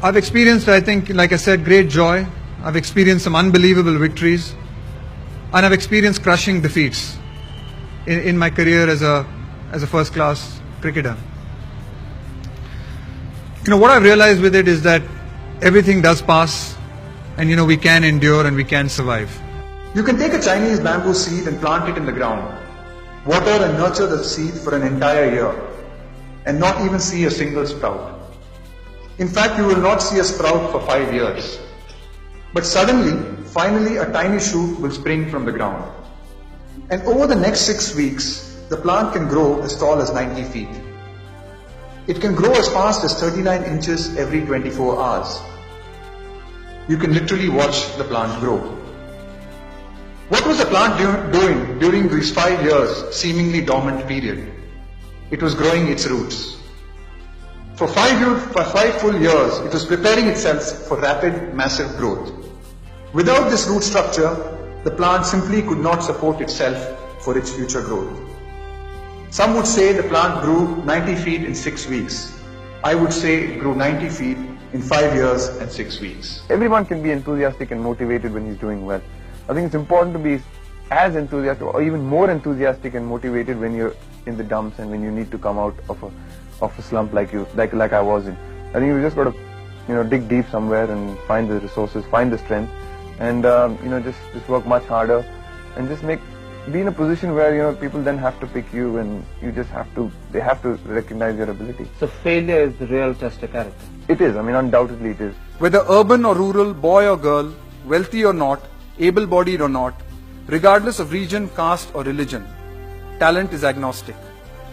I've experienced, I think, like I said, great joy. I've experienced some unbelievable victories. And I've experienced crushing defeats in my career as a first-class cricketer. What I've realized with it is that everything does pass, and we can endure and we can survive. You can take a Chinese bamboo seed and plant it in the ground, water and nurture the seed for an entire year, and not even see a single sprout. In fact, you will not see a sprout for 5 years. But suddenly, finally, a tiny shoot will spring from the ground. And over the next 6 weeks, the plant can grow as tall as 90 feet. It can grow as fast as 39 inches every 24 hours. You can literally watch the plant grow. What was the plant doing during these 5 years seemingly dormant period? It was growing its roots. For 5 full years, it was preparing itself for rapid, massive growth. Without this root structure, the plant simply could not support itself for its future growth. Some would say the plant grew 90 feet in 6 weeks. I would say it grew 90 feet in 5 years and 6 weeks. Everyone can be enthusiastic and motivated when he's doing well. I think it's important to be as enthusiastic or even more enthusiastic and motivated when you're in the dumps and when you need to come out of a slump like I was in. I think you just got to dig deep somewhere and find the resources, find the strength, and just work much harder and just be in a position where people then have to pick you, and they have to recognize your ability. So failure is the real test of character. It is. I mean, undoubtedly it is. Whether urban or rural, boy or girl, wealthy or not, able-bodied or not, regardless of region, caste or religion, talent is agnostic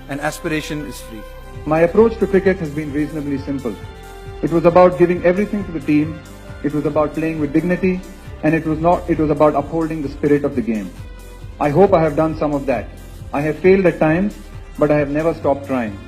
and aspiration is free. My approach to cricket has been reasonably simple. It was about giving everything to the team, it was about playing with dignity, and it was about upholding the spirit of the game. I hope I have done some of that. I have failed at times, but I have never stopped trying.